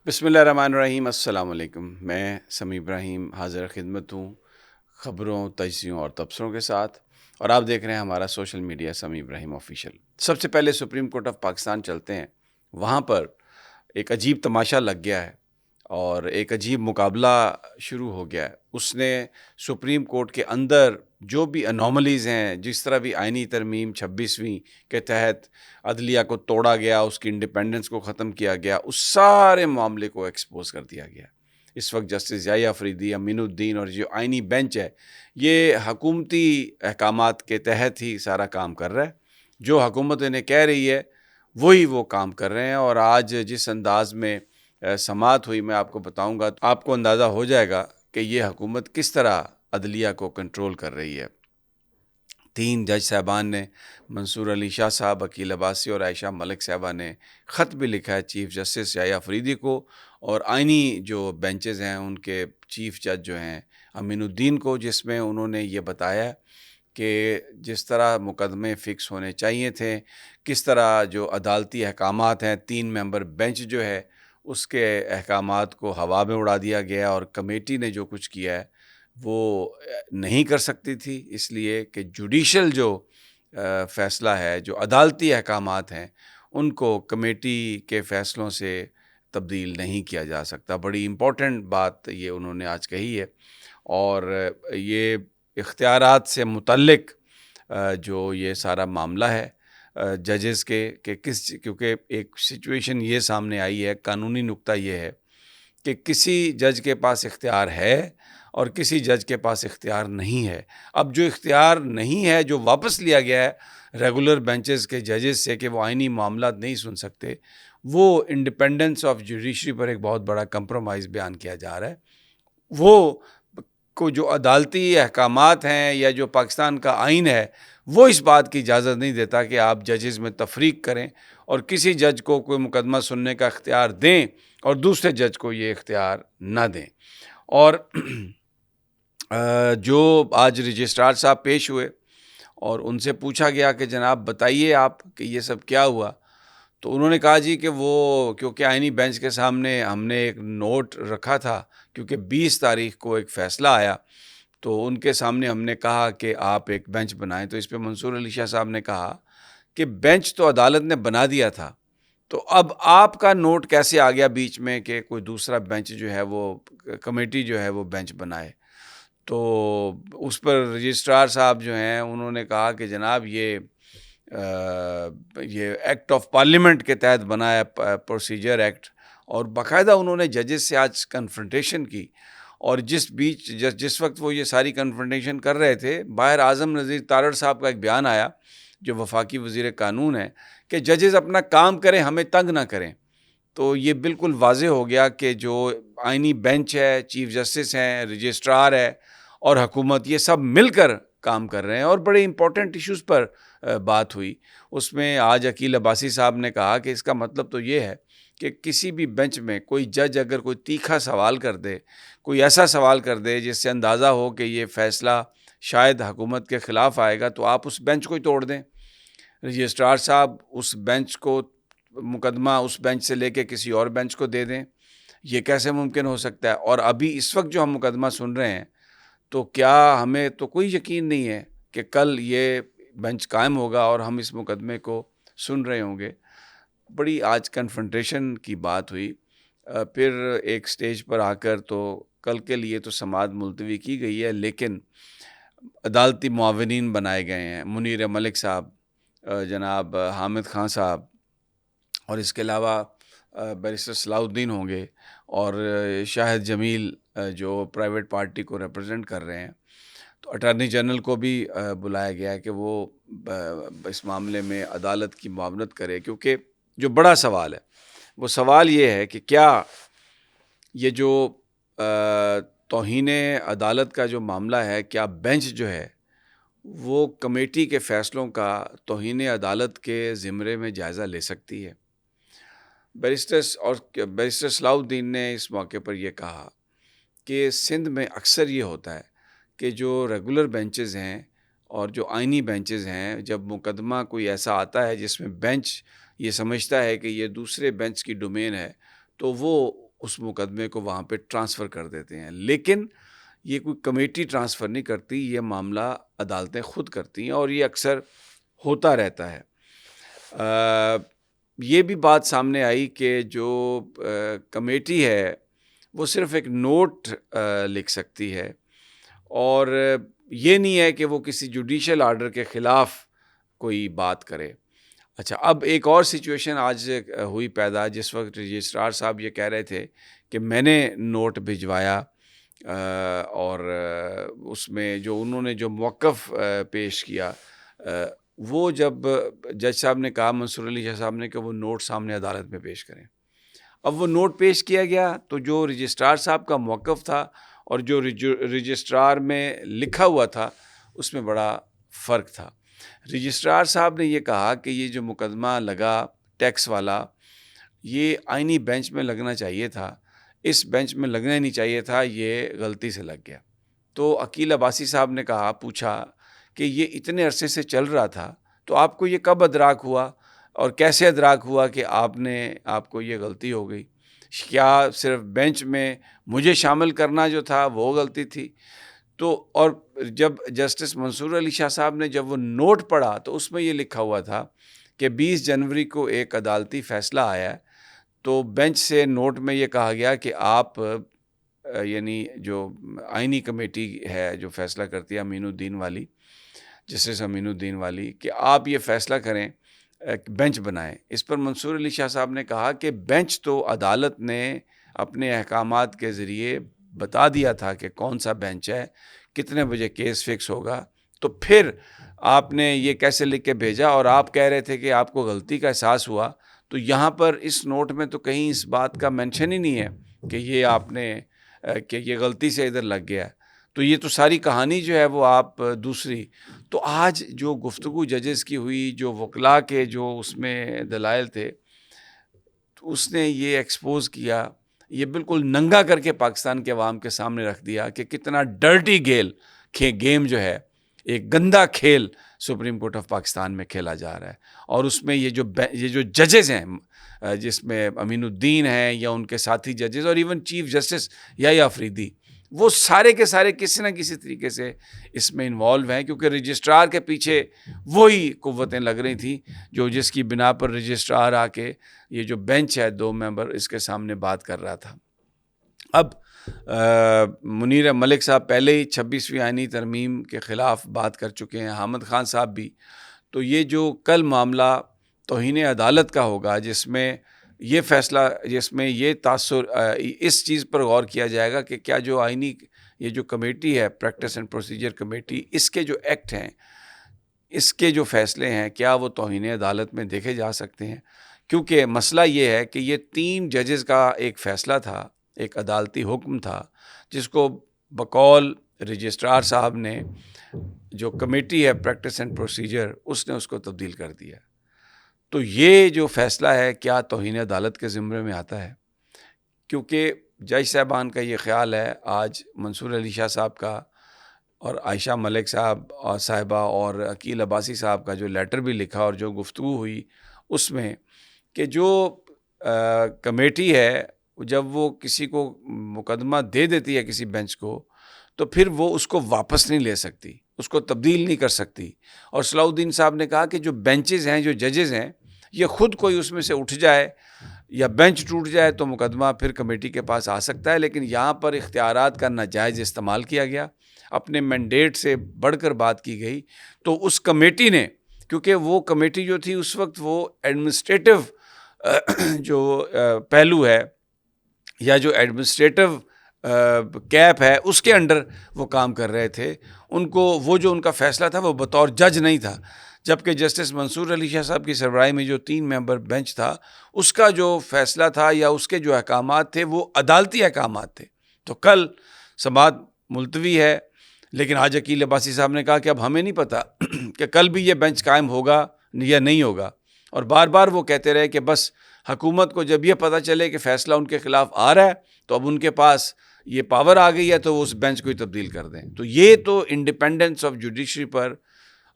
بسم اللہ الرحمن الرحیم۔ السلام علیکم۔ میں سمیع ابراہیم حاضر خدمت ہوں خبروں، تجزیوں اور تبصروں کے ساتھ، اور آپ دیکھ رہے ہیں ہمارا سوشل میڈیا سمیع ابراہیم آفیشیل۔ سب سے پہلے سپریم کورٹ آف پاکستان چلتے ہیں۔ وہاں پر ایک عجیب تماشا لگ گیا ہے اور ایک عجیب مقابلہ شروع ہو گیا ہے۔ اس نے سپریم کورٹ کے اندر جو بھی انوملیز ہیں، جس طرح بھی آئینی ترمیم 26ویں کے تحت عدلیہ کو توڑا گیا، اس کی انڈیپینڈنس کو ختم کیا گیا، اس سارے معاملے کو ایکسپوز کر دیا گیا۔ اس وقت جسٹس یحییٰ فریدی، امین الدین اور جو آئینی بینچ ہے، یہ حکومتی احکامات کے تحت ہی سارا کام کر رہا ہے۔ جو حکومت انہیں کہہ رہی ہے وہی وہ کام کر رہے ہیں، اور آج جس انداز میں سماعت ہوئی میں آپ کو بتاؤں گا، آپ کو اندازہ ہو جائے گا کہ یہ حکومت کس طرح عدلیہ کو کنٹرول کر رہی ہے۔ 3 جج صاحبان نے، منصور علی شاہ صاحب، عقیل عباسی اور عائشہ ملک صاحبہ نے خط بھی لکھا ہے چیف جسٹس یحییٰ فریدی کو، اور آئینی جو بینچز ہیں ان کے چیف جج جو ہیں امین الدین کو، جس میں انہوں نے یہ بتایا کہ جس طرح مقدمے فکس ہونے چاہیے تھے، کس طرح جو عدالتی احکامات ہیں، 3 ممبر بینچ جو ہے اس کے احکامات کو ہوا میں اڑا دیا گیا، اور کمیٹی نے جو کچھ کیا ہے وہ نہیں کر سکتی تھی، اس لیے کہ جوڈیشل جو فیصلہ ہے، جو عدالتی احکامات ہیں، ان کو کمیٹی کے فیصلوں سے تبدیل نہیں کیا جا سکتا۔ بڑی امپورٹنٹ بات یہ انہوں نے آج کہی ہے، اور یہ اختیارات سے متعلق جو یہ سارا معاملہ ہے ججز کے کہ کیونکہ ایک سچویشن یہ سامنے آئی ہے، قانونی نقطہ یہ ہے کہ کسی جج کے پاس اختیار ہے اور کسی جج کے پاس اختیار نہیں ہے۔ اب جو اختیار نہیں ہے، جو واپس لیا گیا ہے ریگولر بینچز کے ججز سے کہ وہ آئینی معاملات نہیں سن سکتے، وہ انڈیپینڈنس آف جوڈیشری پر ایک بہت بڑا کمپرومائز بیان کیا جا رہا ہے۔ وہ کو جو عدالتی احکامات ہیں یا جو پاکستان کا آئین ہے، وہ اس بات کی اجازت نہیں دیتا کہ آپ ججز میں تفریق کریں اور کسی جج کو کوئی مقدمہ سننے کا اختیار دیں اور دوسرے جج کو یہ اختیار نہ دیں۔ اور جو آج رجسٹرار صاحب پیش ہوئے اور ان سے پوچھا گیا کہ جناب بتائیے آپ کہ یہ سب کیا ہوا، تو انہوں نے کہا جی کہ وہ کیونکہ آئینی بینچ کے سامنے ہم نے ایک نوٹ رکھا تھا، کیونکہ 20 تاریخ کو ایک فیصلہ آیا، تو ان کے سامنے ہم نے کہا کہ آپ ایک بینچ بنائیں۔ تو اس پہ منصور علی شاہ صاحب نے کہا کہ بینچ تو عدالت نے بنا دیا تھا، تو اب آپ کا نوٹ کیسے آ گیا بیچ میں کہ کوئی دوسرا بینچ جو ہے وہ کمیٹی جو ہے وہ بینچ بنائے؟ تو اس پر رجسٹرار صاحب جو ہیں انہوں نے کہا کہ جناب یہ ایکٹ آف پارلیمنٹ کے تحت بنا ہے، پروسیجر ایکٹ، اور باقاعدہ انہوں نے ججز سے آج کنفرنٹیشن کی، اور جس وقت وہ یہ ساری کنفرنٹیشن کر رہے تھے، باہر اعظم نذیر تارڑ صاحب کا ایک بیان آیا جو وفاقی وزیر قانون ہے کہ ججز اپنا کام کریں، ہمیں تنگ نہ کریں۔ تو یہ بالکل واضح ہو گیا کہ جو آئینی بینچ ہے، چیف جسٹس ہیں، رجسٹرار ہے اور حکومت، یہ سب مل کر کام کر رہے ہیں، اور بڑے امپورٹنٹ ایشوز پر بات ہوئی۔ اس میں آج عقیل عباسی صاحب نے کہا کہ اس کا مطلب تو یہ ہے کہ کسی بھی بینچ میں کوئی جج اگر کوئی تیکھا سوال کر دے، کوئی ایسا سوال کر دے جس سے اندازہ ہو کہ یہ فیصلہ شاید حکومت کے خلاف آئے گا، تو آپ اس بینچ کو ہی توڑ دیں۔ رجسٹرار صاحب اس بینچ کو مقدمہ اس بینچ سے لے کے کسی اور بینچ کو دے دیں، یہ کیسے ممکن ہو سکتا ہے؟ اور ابھی اس وقت جو ہم مقدمہ سن رہے ہیں، تو کیا ہمیں تو کوئی یقین نہیں ہے کہ کل یہ بینچ قائم ہوگا اور ہم اس مقدمے کو سن رہے ہوں گے۔ بڑی آج کنفرنٹیشن کی بات ہوئی۔ پھر ایک سٹیج پر آ کر تو کل کے لیے تو سماعت ملتوی کی گئی ہے، لیکن عدالتی معاونین بنائے گئے ہیں، منیر ملک صاحب، جناب حامد خان صاحب، اور اس کے علاوہ بیرسٹر صلاح الدین ہوں گے، اور شاہد جمیل جو پرائیویٹ پارٹی کو ریپرزینٹ کر رہے ہیں۔ تو اٹارنی جنرل کو بھی بلایا گیا ہے کہ وہ اس معاملے میں عدالت کی معاونت کرے، کیونکہ جو بڑا سوال ہے وہ سوال یہ ہے کہ کیا یہ جو توہین عدالت کا جو معاملہ ہے، کیا بینچ جو ہے وہ کمیٹی کے فیصلوں کا توہین عدالت کے زمرے میں جائزہ لے سکتی ہے؟ بیرسٹر صلاح الدین نے اس موقع پر یہ کہا کہ سندھ میں اکثر یہ ہوتا ہے کہ جو ریگولر بینچز ہیں اور جو آئینی بینچز ہیں، جب مقدمہ کوئی ایسا آتا ہے جس میں بینچ یہ سمجھتا ہے کہ یہ دوسرے بینچ کی ڈومین ہے، تو وہ اس مقدمے کو وہاں پہ ٹرانسفر کر دیتے ہیں. لیکن یہ کوئی کمیٹی ٹرانسفر نہیں کرتی، یہ معاملہ عدالتیں خود کرتی ہیں، اور یہ اکثر ہوتا رہتا ہے. یہ بھی بات سامنے آئی کہ جو کمیٹی ہے وہ صرف ایک نوٹ لکھ سکتی ہے، اور یہ نہیں ہے کہ وہ کسی جوڈیشل آرڈر کے خلاف کوئی بات کرے. اچھا، اب ایک اور سچویشن آج ہوئی پیدا، جس وقت رجسٹرار صاحب یہ کہہ رہے تھے کہ میں نے نوٹ بھجوایا، اور اس میں جو انہوں نے جو موقف پیش کیا، وہ جب جج صاحب نے کہا، منصور علی شاہ صاحب نے، کہ وہ نوٹ سامنے عدالت میں پیش کریں. اب وہ نوٹ پیش کیا گیا تو جو رجسٹرار صاحب کا موقف تھا اور جو رجسٹرار میں لکھا ہوا تھا اس میں بڑا فرق تھا. رجسٹرار صاحب نے یہ کہا کہ یہ جو مقدمہ لگا ٹیکس والا، یہ آئینی بینچ میں لگنا چاہیے تھا، اس بینچ میں لگنا ہی نہیں چاہیے تھا، یہ غلطی سے لگ گیا. تو عقیل عباسی صاحب نے کہا، پوچھا کہ یہ اتنے عرصے سے چل رہا تھا تو آپ کو یہ کب ادراک ہوا اور کیسے ادراک ہوا کہ آپ کو یہ غلطی ہو گئی؟ کیا صرف بینچ میں مجھے شامل کرنا جو تھا وہ غلطی تھی؟ تو اور جب جسٹس منصور علی شاہ صاحب نے جب وہ نوٹ پڑھا تو اس میں یہ لکھا ہوا تھا کہ 20 جنوری کو ایک عدالتی فیصلہ آیا ہے، تو بینچ سے نوٹ میں یہ کہا گیا کہ آپ یعنی جو آئینی کمیٹی ہے جو فیصلہ کرتی ہے امین الدین والی، جسٹس امین الدین والی، کہ آپ یہ فیصلہ کریں، بینچ بنائیں. اس پر منصور علی شاہ صاحب نے کہا کہ بینچ تو عدالت نے اپنے احکامات کے ذریعے بتا دیا تھا کہ کون سا بینچ ہے، کتنے بجے کیس فکس ہوگا، تو پھر آپ نے یہ کیسے لکھ کے بھیجا؟ اور آپ کہہ رہے تھے کہ آپ کو غلطی کا احساس ہوا، تو یہاں پر اس نوٹ میں تو کہیں اس بات کا مینشن ہی نہیں ہے کہ یہ آپ نے کہ یہ غلطی سے ادھر لگ گیا. تو یہ تو ساری کہانی جو ہے وہ آپ دوسری. تو آج جو گفتگو ججز کی ہوئی، جو وکلاء کے جو اس میں دلائل تھے، تو اس نے یہ ایکسپوز کیا، یہ بالکل ننگا کر کے پاکستان کے عوام کے سامنے رکھ دیا کہ کتنا ڈرٹی گیم جو ہے، ایک گندا کھیل سپریم کورٹ آف پاکستان میں کھیلا جا رہا ہے. اور اس میں یہ جو ججز ہیں، جس میں امین الدین ہیں یا ان کے ساتھی ججز، اور ایون چیف جسٹس یحییٰ آفریدی، وہ سارے کے سارے کسی نہ کسی طریقے سے اس میں انوالو ہیں، کیونکہ رجسٹرار کے پیچھے وہی قوتیں لگ رہی تھیں جس کی بنا پر رجسٹرار آ کے یہ جو بینچ ہے 2 ممبر، اس کے سامنے بات کر رہا تھا. اب منیر ملک صاحب پہلے ہی 26ویں آئینی ترمیم کے خلاف بات کر چکے ہیں، حامد خان صاحب بھی. تو یہ جو کل معاملہ توہین عدالت کا ہوگا، جس میں یہ فیصلہ، جس میں یہ تاثر، اس چیز پر غور کیا جائے گا کہ کیا جو آئینی یہ جو کمیٹی ہے، پریکٹس اینڈ پروسیجر کمیٹی، اس کے جو ایکٹ ہیں، اس کے جو فیصلے ہیں، کیا وہ توہین عدالت میں دیکھے جا سکتے ہیں؟ کیونکہ مسئلہ یہ ہے کہ یہ 3 ججز کا ایک فیصلہ تھا، ایک عدالتی حکم تھا، جس کو بقول رجسٹرار صاحب نے، جو کمیٹی ہے پریکٹس اینڈ پروسیجر، اس نے اس کو تبدیل کر دیا. تو یہ جو فیصلہ ہے، کیا توہین عدالت کے زمرے میں آتا ہے؟ کیونکہ جج صاحبان کا یہ خیال ہے، آج منصور علی شاہ صاحب کا اور عائشہ ملک صاحب اور صاحبہ اور عقیل عباسی صاحب کا جو لیٹر بھی لکھا اور جو گفتگو ہوئی اس میں، کہ جو کمیٹی ہے جب وہ کسی کو مقدمہ دے دیتی ہے کسی بینچ کو، تو پھر وہ اس کو واپس نہیں لے سکتی، اس کو تبدیل نہیں کر سکتی. اور صلاح الدین صاحب نے کہا کہ جو بینچز ہیں، جو ججز ہیں، یہ خود کوئی اس میں سے اٹھ جائے یا بینچ ٹوٹ جائے تو مقدمہ پھر کمیٹی کے پاس آ سکتا ہے. لیکن یہاں پر اختیارات کا ناجائز استعمال کیا گیا، اپنے مینڈیٹ سے بڑھ کر بات کی گئی. تو اس کمیٹی نے، کیونکہ وہ کمیٹی جو تھی اس وقت وہ ایڈمنسٹریٹو جو پہلو ہے یا جو ایڈمنسٹریٹو کیپ ہے، اس کے انڈر وہ کام کر رہے تھے. ان کو وہ جو ان کا فیصلہ تھا وہ بطور جج نہیں تھا، جبکہ جسٹس منصور علی شاہ صاحب کی سربراہی میں جو 3 ممبر بینچ تھا، اس کا جو فیصلہ تھا یا اس کے جو احکامات تھے وہ عدالتی احکامات تھے. تو کل سماعت ملتوی ہے، لیکن آج عقیل عباسی صاحب نے کہا کہ اب ہمیں نہیں پتہ کہ کل بھی یہ بینچ قائم ہوگا یا نہیں ہوگا. اور بار بار وہ کہتے رہے کہ بس حکومت کو جب یہ پتہ چلے کہ فیصلہ ان کے خلاف آ رہا ہے تو اب ان کے پاس یہ پاور آ گئی ہے تو وہ اس بینچ کو ہی تبدیل کر دیں. تو یہ تو انڈیپینڈنس آف جوڈیشری پر،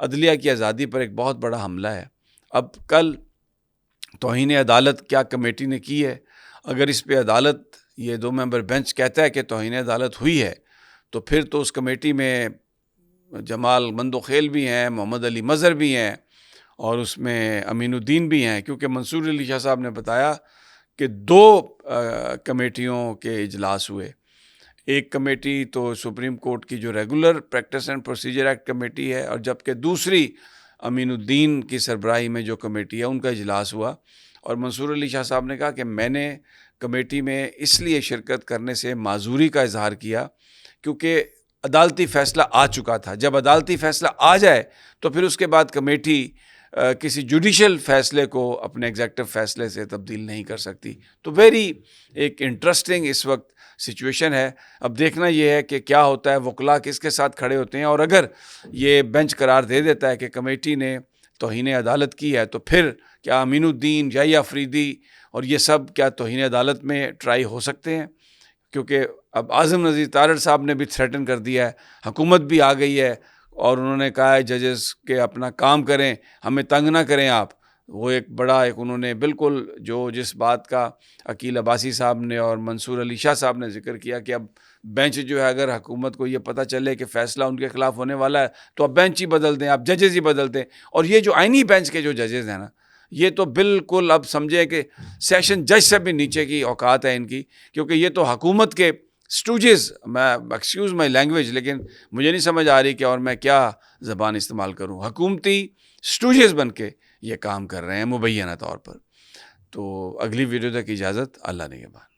عدلیہ کی آزادی پر ایک بہت بڑا حملہ ہے. اب کل توہین عدالت کیا کمیٹی نے کی ہے، اگر اس پہ عدالت یہ 2 ممبر بینچ کہتا ہے کہ توہین عدالت ہوئی ہے تو پھر تو اس کمیٹی میں جمال مندوخیل بھی ہیں, محمد علی مظہر بھی ہیں اور اس میں امین الدین بھی ہیں, کیونکہ منصور علی شاہ صاحب نے بتایا کہ 2 کمیٹیوں کے اجلاس ہوئے. ایک کمیٹی تو سپریم کورٹ کی جو regular practice and procedure act committee ہے, اور جبکہ دوسری امین الدین کی سربراہی میں جو کمیٹی ہے ان کا اجلاس ہوا. اور منصور علی شاہ صاحب نے کہا کہ میں نے کمیٹی میں اس لیے شرکت کرنے سے معذوری کا اظہار کیا کیونکہ عدالتی فیصلہ آ چکا تھا. جب عدالتی فیصلہ آ جائے تو پھر اس کے بعد کمیٹی کسی جوڈیشل فیصلے کو اپنے ایگزیکٹو فیصلے سے تبدیل نہیں کر سکتی. تو ویری ایک انٹرسٹنگ اس وقت سچویشن ہے. اب دیکھنا یہ ہے کہ کیا ہوتا ہے, وکلاء کس کے ساتھ کھڑے ہوتے ہیں, اور اگر یہ بینچ قرار دے دیتا ہے کہ کمیٹی نے توہین عدالت کی ہے تو پھر کیا امین الدین, جائیہ افریدی اور یہ سب کیا توہین عدالت میں ٹرائی ہو سکتے ہیں؟ کیونکہ اب اعظم نذیر تارڑ صاحب نے بھی تھریٹن کر دیا ہے, حکومت بھی آ گئی ہے اور انہوں نے کہا ہے ججز کہ اپنا کام کریں, ہمیں تنگ نہ کریں آپ. وہ ایک بڑا انہوں نے بالکل جس بات کا عقیل عباسی صاحب نے اور منصور علی شاہ صاحب نے ذکر کیا کہ اب بینچ جو ہے, اگر حکومت کو یہ پتہ چلے کہ فیصلہ ان کے خلاف ہونے والا ہے تو اب بینچ ہی بدل دیں, آپ ججز ہی بدل دیں. اور یہ جو آئینی بینچ کے جو ججز ہیں نا, یہ تو بالکل اب سمجھیں کہ سیشن جج سے بھی نیچے کی اوقات ہے ان کی, کیونکہ یہ تو حکومت کے اسٹوجز, میں ایکسکیوز مائی لینگویج لیکن مجھے نہیں سمجھ آ رہی کہ اور میں کیا زبان استعمال کروں, حکومتی اسٹوجز بن کے یہ کام کر رہے ہیں مبینہ طور پر. تو اگلی ویڈیو تک اجازت, اللہ نگہبان.